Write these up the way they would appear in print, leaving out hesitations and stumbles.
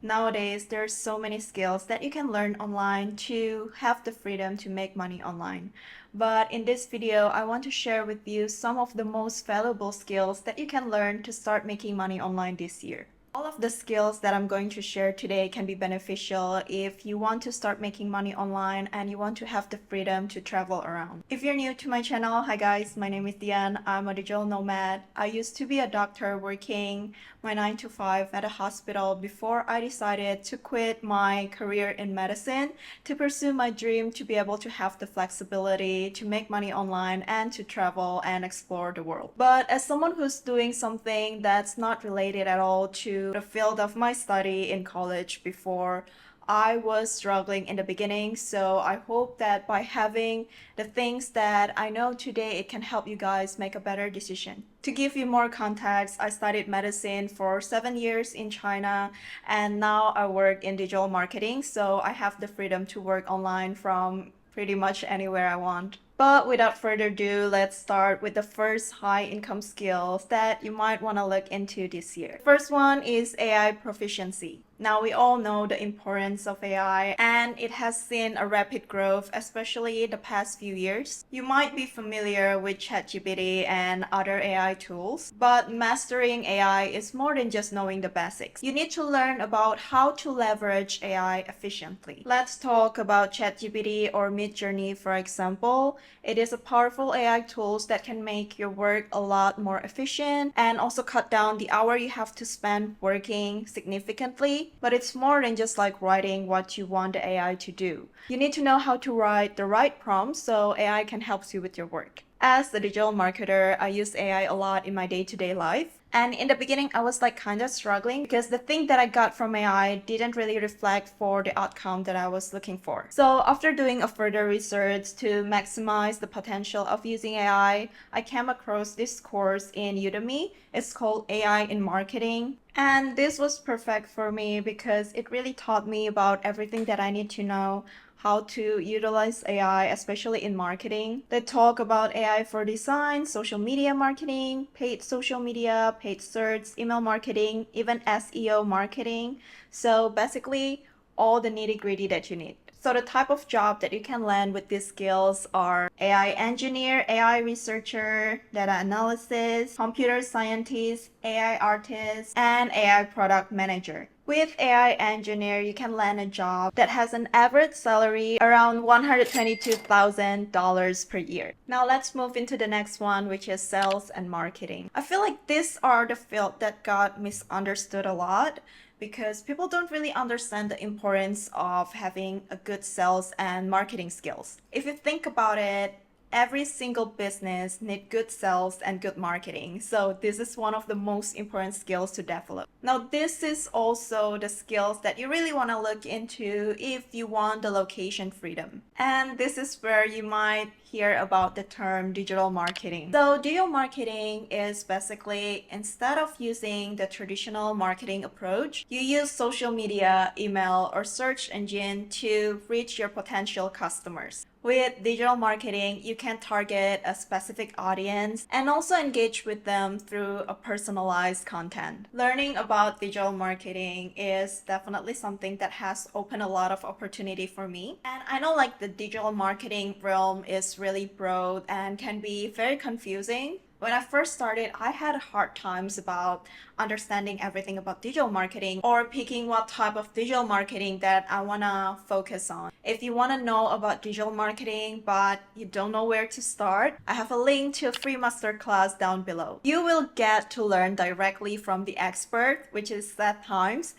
Nowadays, there's so many skills that you can learn online to have the freedom to make money online. But in this video, I want to share with you some of the most valuable skills that you can learn to start making money online this year. All of the skills that I'm going to share today can be beneficial if you want to start making money online and you want to have the freedom to travel around. If you're new to my channel, hi guys, my name is Diane. I'm a digital nomad. I used to be a doctor working my 9 to 5 at a hospital before I decided to quit my career in medicine to pursue my dream to be able to have the flexibility to make money online and to travel and explore the world. But as someone who's doing something that's not related at all to the field of my study in college before, I was struggling in the beginning, so I hope that by having the things that I know today, it can help you guys make a better decision. To give you more context, I studied medicine for 7 years in China, and now I work in digital marketing, so I have the freedom to work online from pretty much anywhere I want. But without further ado, let's start with the first high income skills that you might want to look into this year. First one is AI proficiency. Now we all know the importance of AI and it has seen a rapid growth, especially the past few years. You might be familiar with ChatGPT and other AI tools, but mastering AI is more than just knowing the basics. You need to learn about how to leverage AI efficiently. Let's talk about ChatGPT or Midjourney, for example. It is a powerful AI tool that can make your work a lot more efficient and also cut down the hour you have to spend working significantly. But it's more than just like writing what you want the AI to do. You need to know how to write the right prompts so AI can help you with your work. As a digital marketer, I use AI a lot in my day-to-day life. And in the beginning, I was like kind of struggling because the thing that I got from AI didn't really reflect for the outcome that I was looking for. So after doing a further research to maximize the potential of using AI, I came across this course in Udemy. It's called AI in Marketing. And this was perfect for me because it really taught me about everything that I need to know, how to utilize AI, especially in marketing. They talk about AI for design, social media marketing, paid social media, paid search, email marketing, even SEO marketing. So basically, all the nitty-gritty that you need. So the type of job that you can land with these skills are AI engineer, AI researcher, data analysis, computer scientist, AI artist, and AI product manager. With AI engineer, you can land a job that has an average salary around $122,000 per year. Now let's move into the next one, which is sales and marketing. I feel like these are the field that got misunderstood a lot because people don't really understand the importance of having a good sales and marketing skills. If you think about it, every single business needs good sales and good marketing. So this is one of the most important skills to develop. Now, this is also the skills that you really want to look into if you want the location freedom. And this is where you might hear about the term digital marketing. So digital marketing is basically, instead of using the traditional marketing approach, you use social media, email, or search engine to reach your potential customers. With digital marketing, you can target a specific audience and also engage with them through a personalized content. Learning about digital marketing is definitely something that has opened a lot of opportunity for me. And I know like the digital marketing realm is really broad and can be very confusing. When I first started, I had hard times about understanding everything about digital marketing or picking what type of digital marketing that I want to focus on. If you want to know about digital marketing but you don't know where to start, I have a link to a free masterclass down below. You will get to learn directly from the expert, which is Seth Times.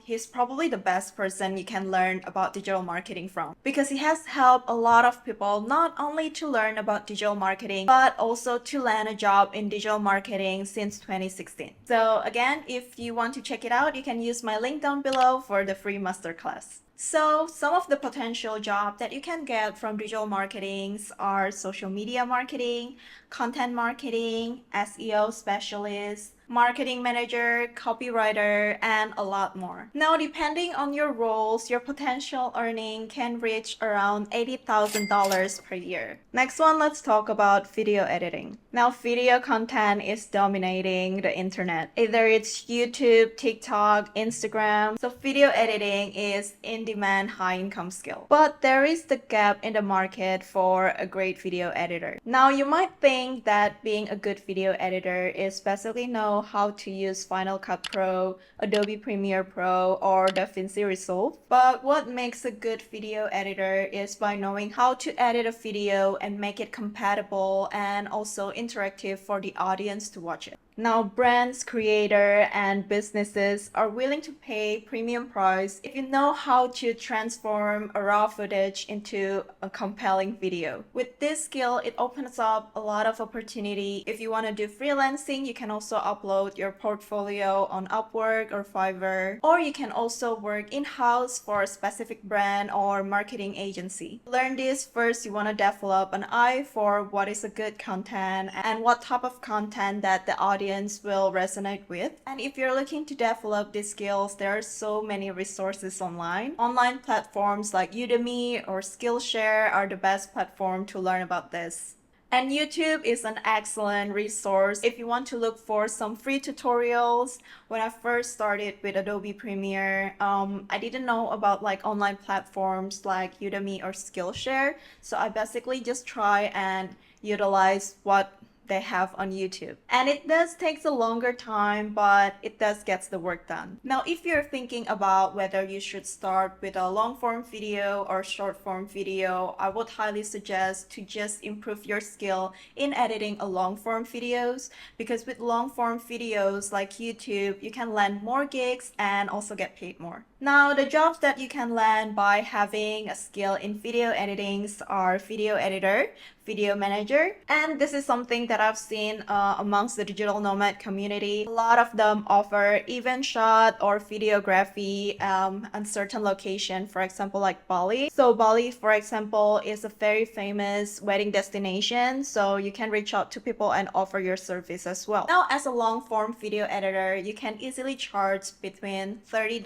He's probably the best person you can learn about digital marketing from because he has helped a lot of people not only to learn about digital marketing but also to land a job in digital marketing since 2016. So again, if you want to check it out, you can use my link down below for the free masterclass. So some of the potential jobs that you can get from digital marketing are social media marketing, content marketing, SEO specialist, marketing manager, copywriter, and a lot more. Now, depending on your roles, your potential earning can reach around $80,000 per year. Next one, let's talk about video editing. Now, video content is dominating the internet. Either it's YouTube, TikTok, Instagram. So video editing is in demand, high income skill. But there is the gap in the market for a great video editor. Now, you might think that being a good video editor is basically know how to use Final Cut Pro, Adobe Premiere Pro, or DaVinci Resolve. But what makes a good video editor is by knowing how to edit a video and make it compatible and also interactive for the audience to watch it. Now, brands, creators, and businesses are willing to pay premium price if you know how to transform a raw footage into a compelling video. With this skill, it opens up a lot of opportunity. If you want to do freelancing, you can also upload your portfolio on Upwork or Fiverr, or you can also work in-house for a specific brand or marketing agency. To learn this, first you want to develop an eye for what is a good content and what type of content that the audience will resonate with. And if you're looking to develop these skills, there are so many resources online. Online platforms like Udemy or Skillshare are the best platform to learn about this. And YouTube is an excellent resource if you want to look for some free tutorials. When I first started with Adobe Premiere, I didn't know about like online platforms like Udemy or Skillshare. So I basically just try and utilize what they have on YouTube. And it does take a longer time, but it does get the work done. Now, if you're thinking about whether you should start with a long form video or short form video, I would highly suggest to just improve your skill in editing a long form videos, because with long form videos like YouTube, you can land more gigs and also get paid more. Now, the jobs that you can land by having a skill in video editing are video editor, video manager, and this is something that I've seen amongst the digital nomad community. A lot of them offer event shot or videography on certain location, for example like Bali. So Bali, for example, is a very famous wedding destination, so you can reach out to people and offer your service as well. Now, as a long form video editor, you can easily charge between $30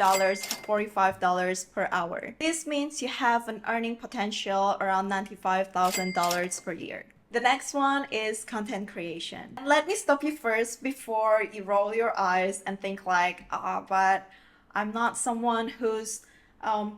to $45 per hour. This means you have an earning potential around $95,000 per year. The next one is content creation. And let me stop you first before you roll your eyes and think like, but I'm not someone who's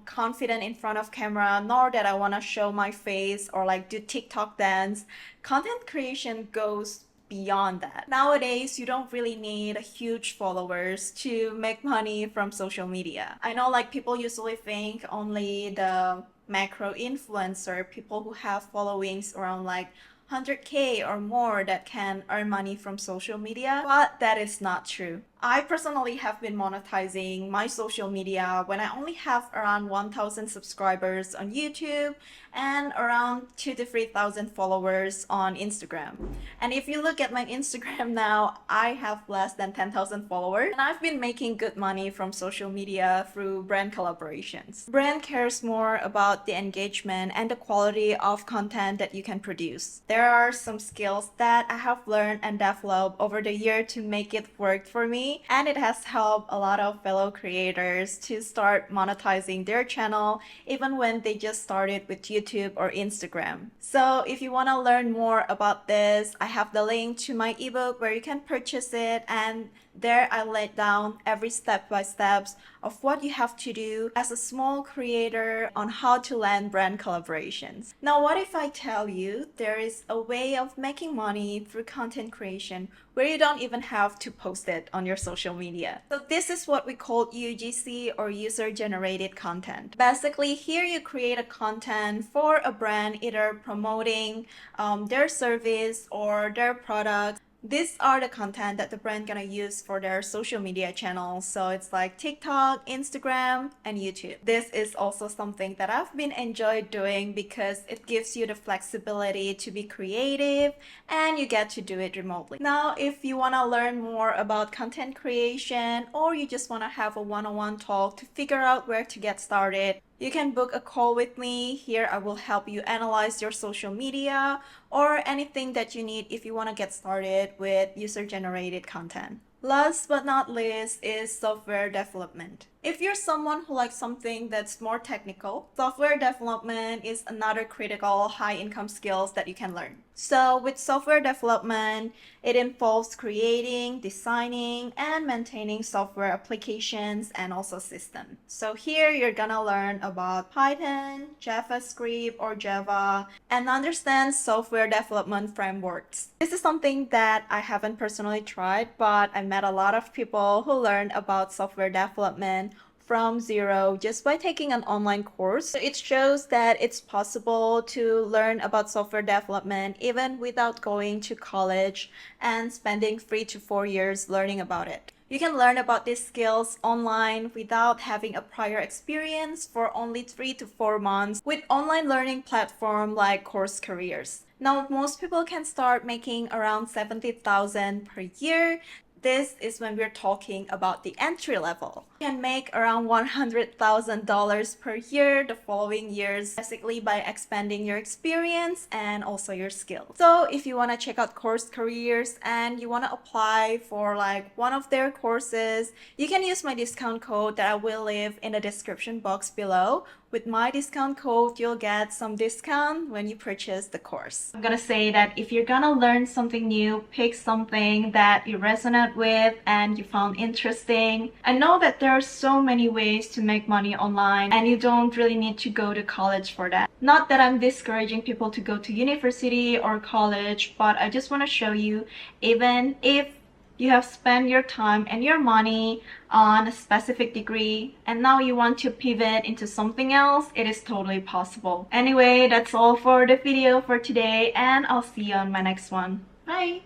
confident in front of camera, nor that I want to show my face or like do TikTok dance. Content creation goes beyond that. Nowadays, you don't really need huge followers to make money from social media. I know like people usually think only the macro influencer, people who have followings around like 100K or more that can earn money from social media, but that is not true. I personally have been monetizing my social media when I only have around 1,000 subscribers on YouTube and around 2,000 to 3,000 followers on Instagram. And if you look at my Instagram now, I have less than 10,000 followers, and I've been making good money from social media through brand collaborations. Brand cares more about the engagement and the quality of content that you can produce. There are some skills that I have learned and developed over the year to make it work for me, and it has helped a lot of fellow creators to start monetizing their channel even when they just started with YouTube or Instagram. So if you want to learn more about this, I have the link to my ebook where you can purchase it, and there I laid down every step by steps of what you have to do as a small creator on how to land brand collaborations. Now, what if I tell you there is a way of making money through content creation where you don't even have to post it on your social media? So this is what we call UGC, or user generated content. Basically, here you create a content for a brand, either promoting their service or their product. These are the content that the brand gonna use for their social media channels. So it's like TikTok, Instagram, and YouTube. This is also something that I've been enjoyed doing because it gives you the flexibility to be creative and you get to do it remotely. Now, if you wanna learn more about content creation, or you just wanna have a one-on-one talk to figure out where to get started, You can book a call with me. Here I will help you analyze your social media or anything that you need if you want to get started with user-generated content. Last but not least is software development. If you're someone who likes something that's more technical, software development is another critical high-income skills that you can learn. So with software development, it involves creating, designing, and maintaining software applications and also systems. So here you're gonna learn about Python, JavaScript or Java, and understand software development frameworks. This is something that I haven't personally tried, but I met a lot of people who learned about software development from zero just by taking an online course. So it shows that it's possible to learn about software development even without going to college and spending 3 to 4 years learning about it. You can learn about these skills online without having a prior experience for only 3 to 4 months with online learning platform like Course Careers. Now, most people can start making around 70,000 per year. This is when we're talking about the entry level. You can make around $100,000 per year the following years, basically by expanding your experience and also your skills. So if you want to check out Course Careers and you want to apply for like one of their courses, you can use my discount code that I will leave in the description box below. With my discount code, you'll get some discount when you purchase the course. I'm gonna say that if you're gonna learn something new, pick something that you resonate with and you found interesting. I know that there are so many ways to make money online and you don't really need to go to college for that. Not that I'm discouraging people to go to university or college, but I just want to show you, even if you have spent your time and your money on a specific degree and now you want to pivot into something else, it is totally possible. Anyway, that's all for the video for today and I'll see you on my next one. Bye!